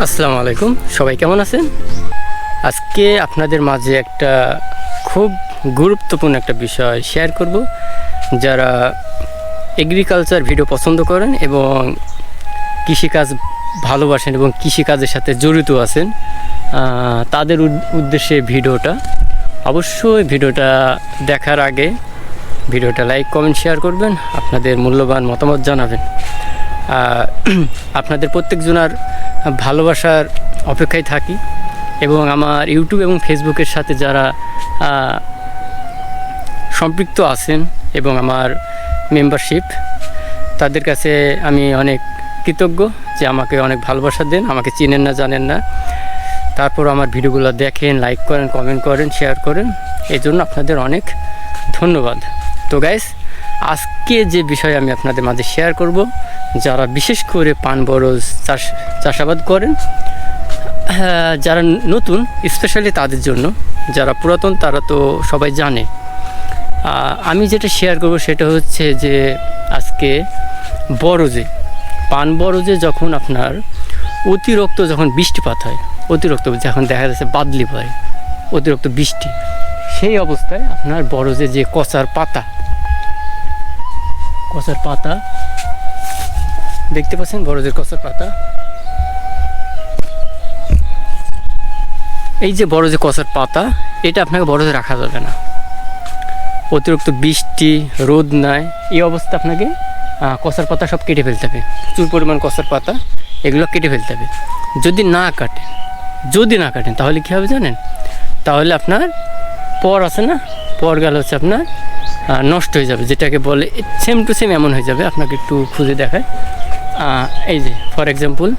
আসসালামু আলাইকুম, সবাই কেমন আছেন? আজকে আপনাদের মাঝে একটা খুব গুরুত্বপূর্ণ একটা বিষয় শেয়ার করব। যারা এগ্রিকালচার ভিডিও পছন্দ করেন এবং কৃষিকাজ ভালোবাসেন এবং কৃষিকাজের সাথে জড়িত আছেন, তাদের উদ্দেশ্যে ভিডিওটা। অবশ্যই ভিডিওটা দেখার আগে ভিডিওটা লাইক, কমেন্ট, শেয়ার করবেন, আপনাদের মূল্যবান মতামত জানাবেন। আপনাদের প্রত্যেকজনের ভালোবাসার অপেক্ষায় থাকি এবং আমার ইউটিউব এবং ফেসবুকের সাথে যারা সম্পৃক্ত আছেন এবং আমার মেম্বারশিপ, তাদের কাছে আমি অনেক কৃতজ্ঞ যে আমাকে অনেক ভালোবাসা দেন। আমাকে চিনেন না, জানেন না, তারপর আমার ভিডিওগুলো দেখেন, লাইক করেন, কমেন্ট করেন, শেয়ার করেন। এই জন্য আপনাদের অনেক ধন্যবাদ। তো গাইস, আজকে যে বিষয় আমি আপনাদের মাঝে শেয়ার করব, যারা বিশেষ করে পান বরজ চাষাবাদ করেন, যারা নতুন স্পেশালি তাদের জন্য, যারা পুরাতন তারা তো সবাই জানে। আমি যেটা শেয়ার করব সেটা হচ্ছে যে আজকে বরজে, পান বরজে যখন আপনার অতিরিক্ত যখন বৃষ্টিপাত হয়, অতিরিক্ত যখন দেখা যাচ্ছে বাদলি পড়ে, অতিরিক্ত বৃষ্টি, সেই অবস্থায় আপনার বরজে যে কচার পাতা দেখতে পাচ্ছেন, বরজের কচার পাতা, এই যে বরজে কচার পাতা, এটা আপনাকে বরজে রাখা যাবে না। অতিরিক্ত বৃষ্টি, রোদ নাই, এই অবস্থা আপনাকে কচার পাতা সব কেটে ফেলতে হবে। প্রচুর পরিমাণ কচার পাতা, এগুলো কেটে ফেলতে হবে। যদি না কাটেন তাহলে কী হবে জানেন? তাহলে আপনার পর আছে না, পর গেল হচ্ছে আপনার নষ্ট হয়ে যাবে, যেটাকে বলে সেম টু সেম এমন হয়ে যাবে। আপনাকে একটু খুঁজে দেখায়, এই যে ফর এক্সাম্পল,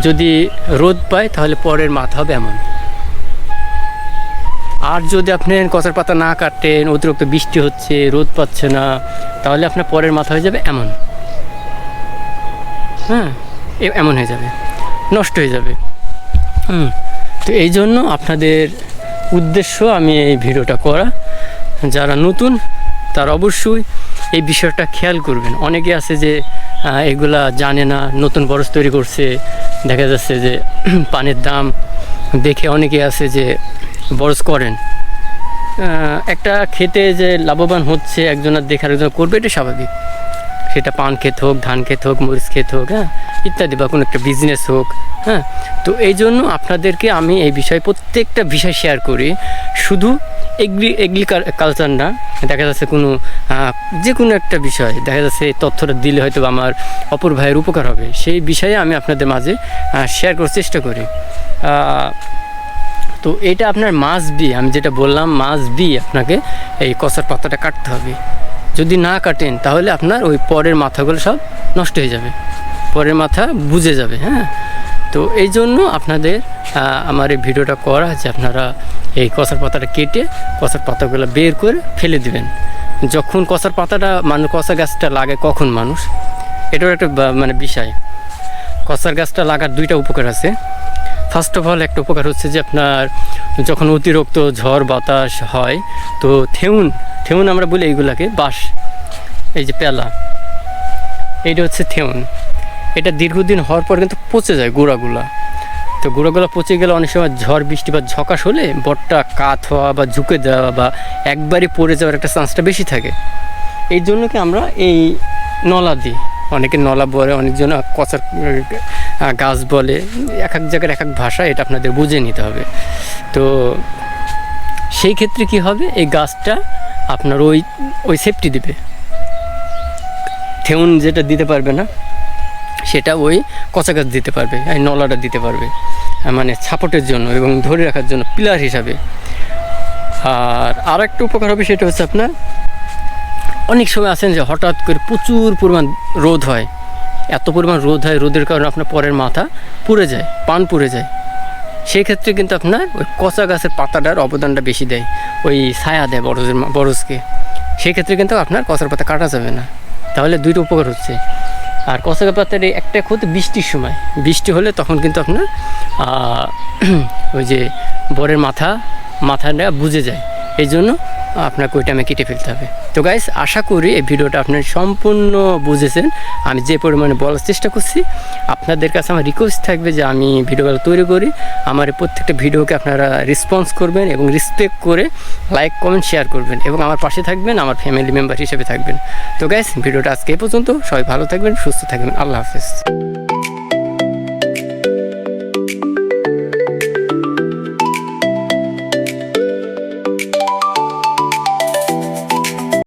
যদি রোদ পায় তাহলে পরের মাথা হবে এমন। আর যদি আপনি কচার পাতা না কাটেন, অতিরিক্ত বৃষ্টি হচ্ছে, রোদ পাচ্ছে না, তাহলে আপনার পরের মাথা হয়ে যাবে এমন। এমন হয়ে যাবে, নষ্ট হয়ে যাবে। তো এই জন্য আপনাদের উদ্দেশ্য আমি এই ভিডিওটা করা। যারা নতুন তারা অবশ্যই এই বিষয়টা খেয়াল করবেন। অনেকে আছে যে এগুলা জানে না, নতুন বরজ তৈরি করছে, দেখা যাচ্ছে যে পানের দাম দেখে অনেকে আছে যে বরজ করেন। একটা খেতে যে লাভবান হচ্ছে একজনের দেখে আরেকজন করবে, এটা স্বাভাবিক। সেটা পান ক্ষেত হোক, ধান ক্ষেত হোক, মরিচ ক্ষেত হোক, ইত্যাদি, বা কোনো একটা বিজনেস হোক। তো এই জন্য আপনাদেরকে আমি এই বিষয়ে প্রত্যেকটা বিষয় শেয়ার করি। শুধু এগ্রিকালচার না, দেখা যাচ্ছে যে কোনো একটা বিষয় দেখা যাচ্ছে এই তথ্যটা দিলে হয়তো আমার অপর ভাইয়ের উপকার হবে, সেই বিষয়ে আমি আপনাদের মাঝে শেয়ার করার চেষ্টা করি। তো এটা আপনার মাস্ট বি, আমি যেটা বললাম মাস্ট বি, আপনাকে এই কচার পাতাটা কাটতে হবে। যদি না কাটেন তাহলে আপনার ওই পরের মাথাগুলো সব নষ্ট হয়ে যাবে, পরের মাথা বুঝে যাবে। তো এই জন্য আপনাদের আমার এই ভিডিওটা করা, যে আপনারা এই কচার পাতাটা কেটে কচার পাতাগুলো বের করে ফেলে দিবেন। যখন কচার পাতাটা কচা গাছটা লাগে, কখন মানুষ, এটাও একটা বিষয়। কচার গাছটা লাগার দুইটা উপকার আছে। ফার্স্ট অফ অল, একটা উপকার হচ্ছে যে আপনার যখন অতিরিক্ত ঝড় বাতাস হয়, তো থেউন আমরা বলি এইগুলাকে, বাঁশ, এই যে পেলা, এইটা হচ্ছে থেউন। এটা দীর্ঘদিন হওয়ার পর কিন্তু পচে যায় গোড়াগুলা। তো গোড়াগুলো পচে গেলে অনেক সময় ঝড় বৃষ্টি বা ঝকাশ হলে বটটা কাত হওয়া বা ঝুঁকে দেওয়া বা একবারই পড়ে যাওয়ার একটা চান্সটা বেশি থাকে। এই জন্য কি আমরা এই নলা দিই, অনেকে নলা বলে, অনেকজন কচার গাছ বলে, এক এক জায়গার এক এক ভাষা, এটা আপনাদের বুঝে নিতে হবে। তো সেই ক্ষেত্রে কি হবে, এই গাছটা আপনার ওই সেফটি দিবে। থেউন যেটা দিতে পারবে না, সেটা ওই কচা গাছ দিতে পারবে, এই নলাটা দিতে পারবে, সাপোর্টের জন্য এবং ধরে রাখার জন্য পিলার হিসাবে। আর একটা উপকার হবে, সেটা হচ্ছে আপনার অনেক সময় আছেন যে হঠাৎ করে প্রচুর পরিমাণ রোদ হয়, এত পরিমাণ রোদ হয়, রোদের কারণে আপনার পরের মাথা পুড়ে যায়, পান পুড়ে যায়। সেই ক্ষেত্রে কিন্তু আপনার ওই কচা গাছের পাতাটার অবদানটা বেশি দেয়, ওই ছায়া দেয় বরজকে। সেই ক্ষেত্রে কিন্তু আপনার কচার পাতা কাটা যাবে না। তাহলে দুইটা উপকার হচ্ছে। আর কচা পাতার একটা ক্ষতি, বৃষ্টির সময় বৃষ্টি হলে তখন কিন্তু আপনার ওই যে বরের মাথাটা বুঝে যায়। এই জন্য আপনাকে ওই টাইমে কেটে ফেলতে হবে। তো গাইস, আশা করি এই ভিডিওটা আপনারা সম্পূর্ণ বুঝেছেন। আমি যে পরিমাণে বলার চেষ্টা করছি, আপনাদের কাছে আমার রিকোয়েস্ট থাকবে যে আমি ভিডিওগুলো তৈরি করি, আমার এই প্রত্যেকটা ভিডিওকে আপনারা রেসপন্স করবেন এবং রেসপেক্ট করে লাইক কমেন্ট শেয়ার করবেন এবং আমার পাশে থাকবেন, আমার ফ্যামিলি মেম্বার হিসেবে থাকবেন। তো গাইস, ভিডিওটা আজকে এই পর্যন্ত। সবাই ভালো থাকবেন, সুস্থ থাকবেন। আল্লাহ হাফেজ।